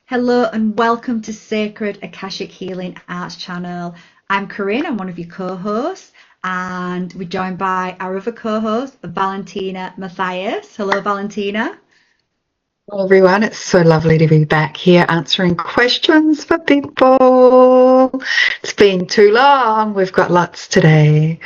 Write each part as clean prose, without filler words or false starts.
Hello and welcome to Sacred Akashic Healing Arts channel. I'm Corinne, I'm one of your co-hosts, and we're joined by our other co-host, Valentina Matthias. Hello, Valentina. Hello everyone, it's so lovely to be back here answering questions for people. It's been too long. We've got lots today.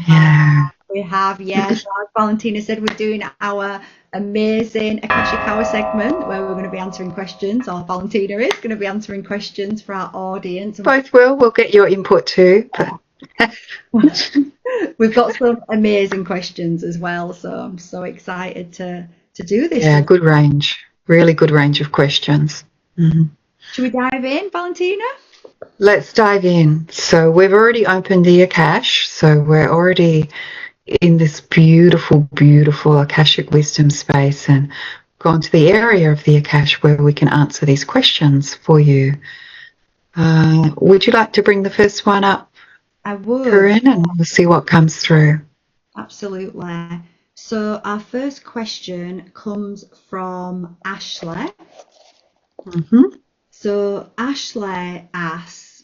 Yeah. We have, yes, as Valentina said, we're doing our amazing Akashic Hour segment where we're going to be answering questions, or Valentina is going to be answering questions for our audience. Both will. We'll get your input too. But we've got some amazing questions as well, so I'm so excited to do this. Yeah, good range. Really good range of questions. Should we dive in, Valentina? Let's dive in. So we've already opened the Akash, so we're already in this beautiful, beautiful Akashic wisdom space and gone to the area of the Akash where we can answer these questions for you. Would you like to bring the first one up, I would, Corinne, and we'll see what comes through? Absolutely. So our first question comes from Ashley. So Ashley asks,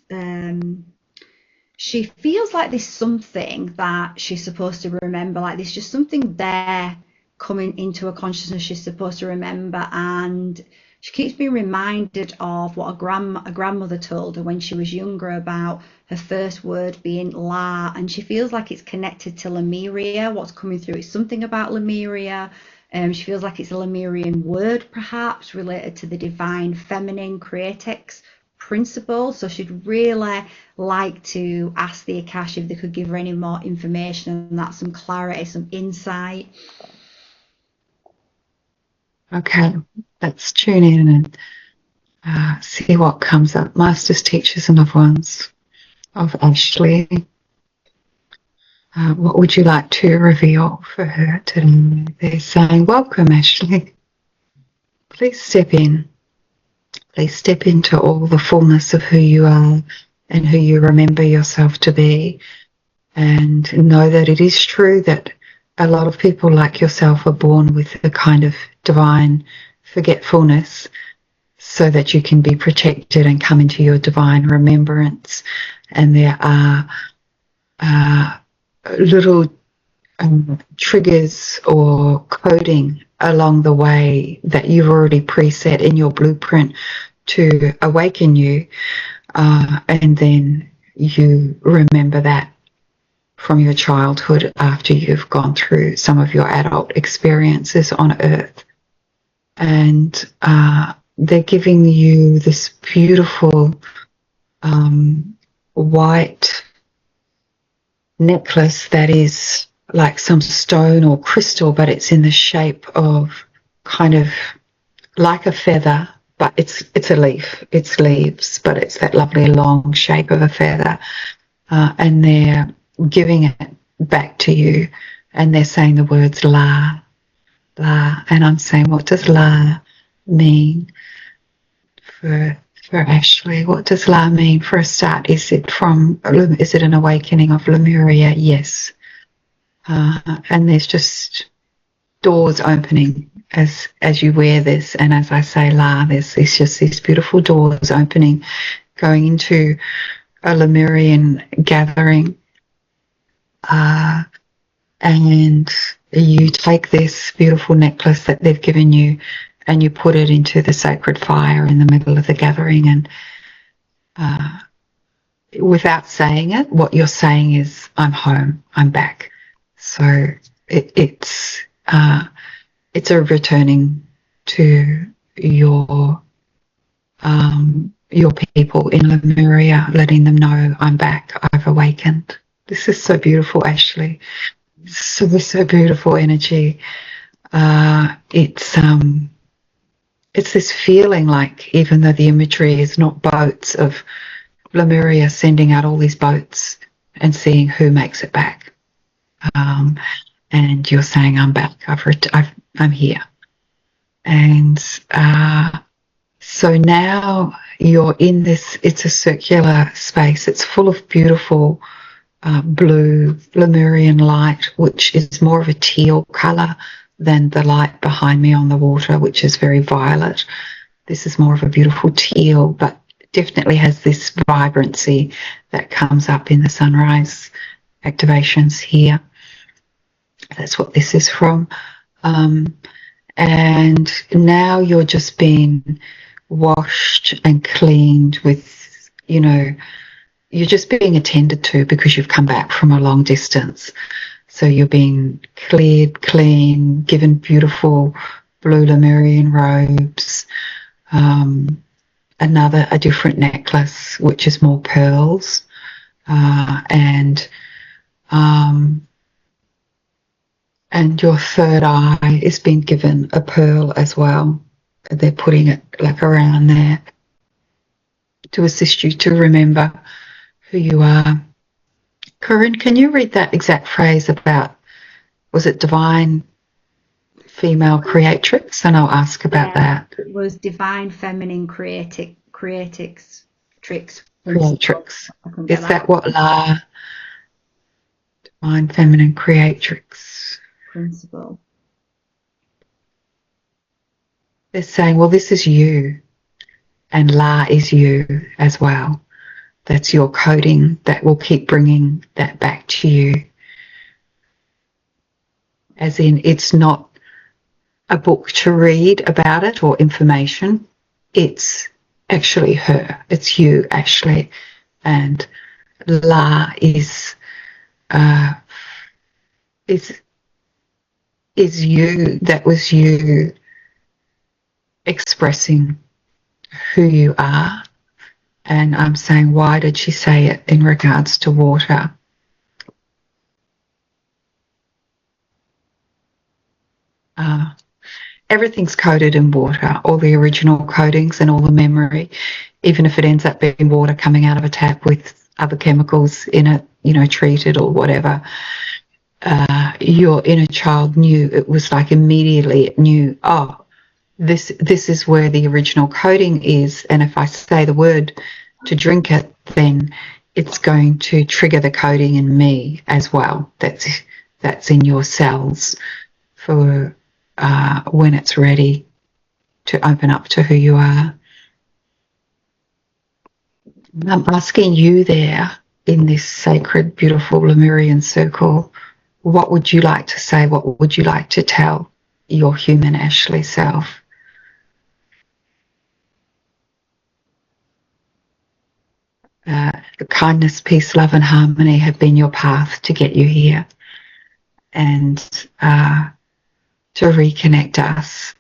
she feels like there's something that she's supposed to remember, like there's just something there coming into her consciousness she's supposed to remember, and she keeps being reminded of what a grandmother told her when she was younger about her first word being La, and she feels like it's connected to Lemuria. What's coming through is something about Lemuria. She feels like it's a Lemurian word, perhaps related to the divine feminine creatrix principle. So she'd really like to ask the Akash if they could give her any more information on that, some clarity, some insight. Okay, let's tune in and see what comes up. Masters, teachers and loved ones of Ashley. What would you like to reveal for her today? They're saying, welcome, Ashley. Please step in. Please step into all the fullness of who you are and who you remember yourself to be. And know that it is true that a lot of people like yourself are born with a kind of divine forgetfulness so that you can be protected and come into your divine remembrance. And there are little triggers or coding along the way that you've already preset in your blueprint to awaken you, and then you remember that from your childhood after you've gone through some of your adult experiences on earth. And they're giving you this beautiful white necklace that is like some stone or crystal, but it's in the shape of kind of like a feather, but it's a leaf. It's leaves, but it's that lovely long shape of a feather. And they're giving it back to you, and they're saying the words La, La, and I'm saying, what does La mean for Ashley? What does La mean for a start? Is it an awakening of Lemuria? Yes. And there's just doors opening as you wear this, and as I say La, there's just these beautiful doors opening, going into a Lemurian gathering. And you take this beautiful necklace that they've given you and you put it into the sacred fire in the middle of the gathering, and without saying it, what you're saying is, I'm home, I'm back. So it's a returning to your people in Lemuria, letting them know, I'm back, I've awakened. This is so beautiful, Ashley. So beautiful energy. It's this feeling like, even though the imagery is not boats, of Lemuria sending out all these boats and seeing who makes it back. And you're saying, I'm back, I'm here. And so now you're in this, it's a circular space. It's full of beautiful blue Lemurian light, which is more of a teal colour than the light behind me on the water, which is very violet. This is more of a beautiful teal, but definitely has this vibrancy that comes up in the sunrise activations here. That's what this is from. And now you're just being washed and cleaned with, you're just being attended to because you've come back from a long distance. So you're being cleared, clean, given beautiful blue Lemurian robes, a different necklace, which is more pearls, and your third eye is being given a pearl as well. They're putting it like around there to assist you to remember who you are. Corinne, can you read that exact phrase about, was it divine female creatrix? And I'll ask about that. It was divine feminine creatrix. Creatrix. Is that what La? Divine feminine creatrix. Principle. They're saying, well, this is you, and La is you as well. That's your coding that will keep bringing that back to you. As in, it's not a book to read about it or information. It's actually her. It's you, Ashley. And La is you. That was you expressing who you are. And I'm saying, why did she say it in regards to water? Everything's coded in water, all the original codings and all the memory, even if it ends up being water coming out of a tap with other chemicals in it, treated or whatever. Your inner child knew. It was like immediately it knew, oh, this is where the original coding is, and if I say the word to drink it, then it's going to trigger the coding in me as well. That's in your cells for when it's ready to open up to who you are. I'm asking you there in this sacred, beautiful Lemurian circle, what would you like to say? What would you like to tell your human Ashley self? Kindness, peace, love, and harmony have been your path to get you here and to reconnect us.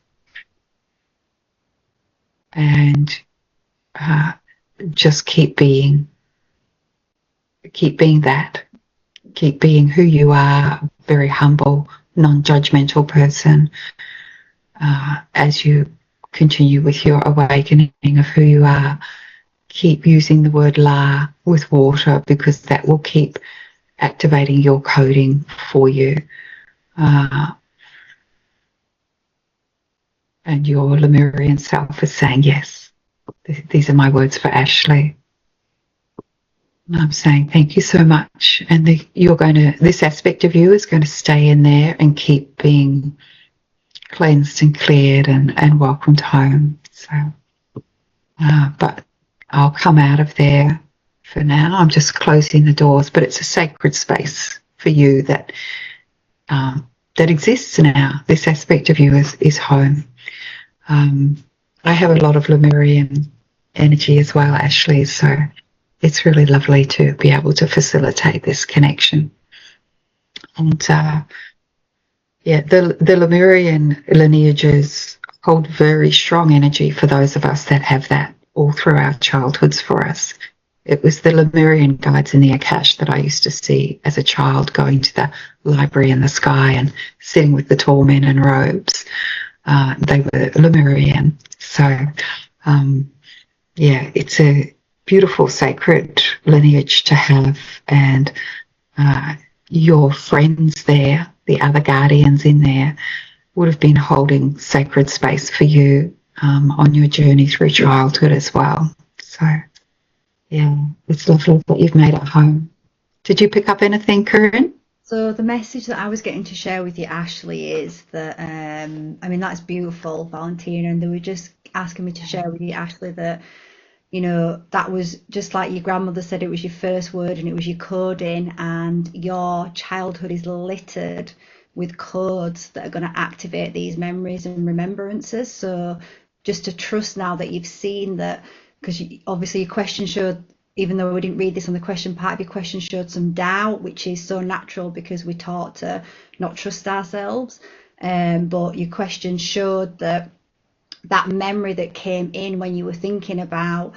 And just keep being that. Keep being who you are, very humble, non-judgmental person, as you continue with your awakening of who you are. Keep using the word La with water, because that will keep activating your coding for you. And your Lemurian self is saying, yes, these are my words for Ashley. And I'm saying, thank you so much. And this aspect of you is going to stay in there and keep being cleansed and cleared and welcomed home. So, but I'll come out of there for now. I'm just closing the doors, but it's a sacred space for you that exists now. This aspect of you is home. I have a lot of Lemurian energy as well, Ashley, so it's really lovely to be able to facilitate this connection. And the Lemurian lineages hold very strong energy for those of us that have that all through our childhoods for us. It was the Lemurian guides in the Akash that I used to see as a child, going to the library in the sky and sitting with the tall men in robes. They were Lemurian. So, it's a beautiful sacred lineage to have. And your friends there, the other guardians in there, would have been holding sacred space for you on your journey through childhood as well. So, yeah, it's lovely that you've made it home. Did you pick up anything, Corinne? So the message that I was getting to share with you, Ashley, is that, that's beautiful, Valentina, and they were just asking me to share with you, Ashley, that, you know, that was just like your grandmother said, it was your first word and it was your coding, and your childhood is littered with codes that are going to activate these memories and remembrances. So just to trust now that you've seen that, because obviously your question showed, even though we didn't read this on the question part of your question, showed some doubt, which is so natural because we're taught to not trust ourselves. But your question showed that that memory that came in when you were thinking about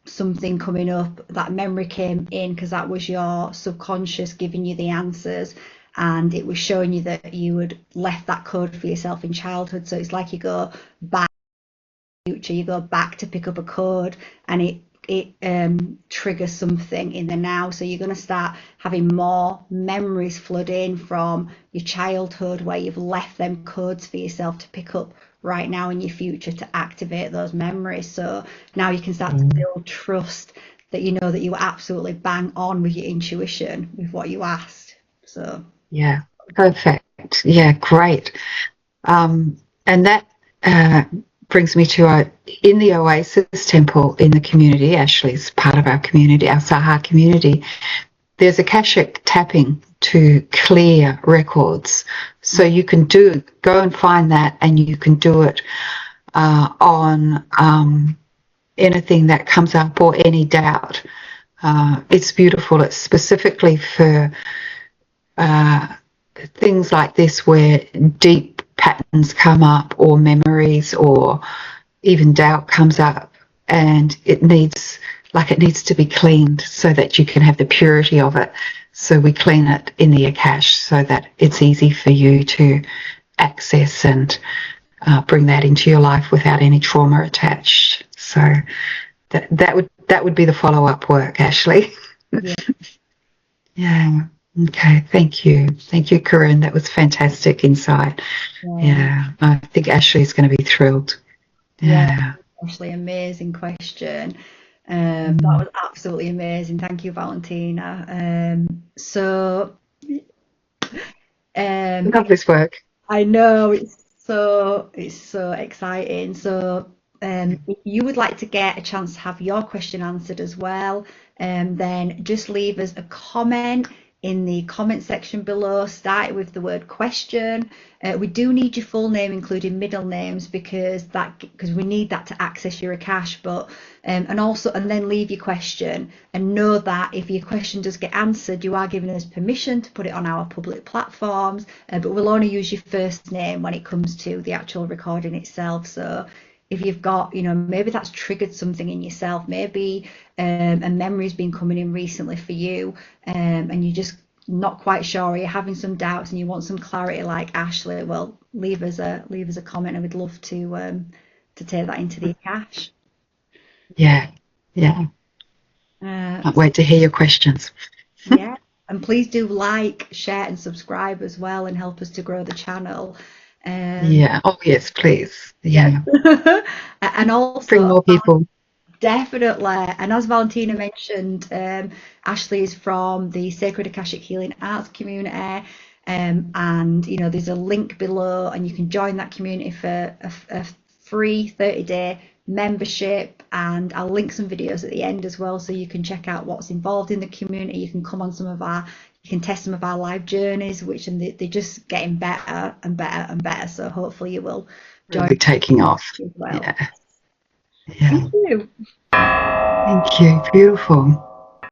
something coming up, that memory came in because that was your subconscious giving you the answers, and it was showing you that you had left that code for yourself in childhood. So it's like you go back to the future, you go back to pick up a code, and it triggers something in the now. So you're going to start having more memories flood in from your childhood where you've left them codes for yourself to pick up right now in your future to activate those memories. So now you can start to build trust that you know that you were absolutely bang on with your intuition with what you asked. So Yeah, perfect. Yeah, great. And that brings me to in the Oasis Temple in the community. Ashley's part of our community, our Saha community. There's Akashic tapping to clear records. So you can go and find that, and you can do it on anything that comes up or any doubt. It's beautiful. It's specifically for things like this where deep patterns come up, or memories, or even doubt comes up, and it needs to be cleaned so that you can have the purity of it. So we clean it in the Akash so that it's easy for you to access and bring that into your life without any trauma attached. So that would be the follow-up work, Ashley. yeah. Yeah. Okay. Thank you, Corinne. That was fantastic insight. Yeah, I think Ashley's going to be thrilled. Yeah. Ashley, amazing question. That was absolutely amazing. Thank you, Valentina. Love this work. I know it's so exciting. So if you would like to get a chance to have your question answered as well, then just leave us a comment in the comment section below. Start with the word question. We do need your full name, including middle names, because we need that to access your Akash. But and then leave your question, and know that if your question does get answered, you are giving us permission to put it on our public platforms. But we'll only use your first name when it comes to the actual recording itself. So if you've got, maybe that's triggered something in yourself, maybe a memory's been coming in recently for you, and you're just not quite sure, or you're having some doubts and you want some clarity like Ashley, well, leave us a comment, and we'd love to take that into the Akash. Yeah. Can't wait to hear your questions. Yeah, and please do like, share and subscribe as well, and help us to grow the channel. Yeah. Oh yes, please. Yeah. And also bring more people. Definitely. And as Valentina mentioned, Ashley is from the Sacred Akashic Healing Arts community. And there's a link below, and you can join that community for a free 30-day membership, and I'll link some videos at the end as well, so you can check out what's involved in the community. You can come on you can test some of our live journeys, they're just getting better and better and better. So hopefully you will join. Really taking off as well. Yeah. Thank you. Thank you. Beautiful.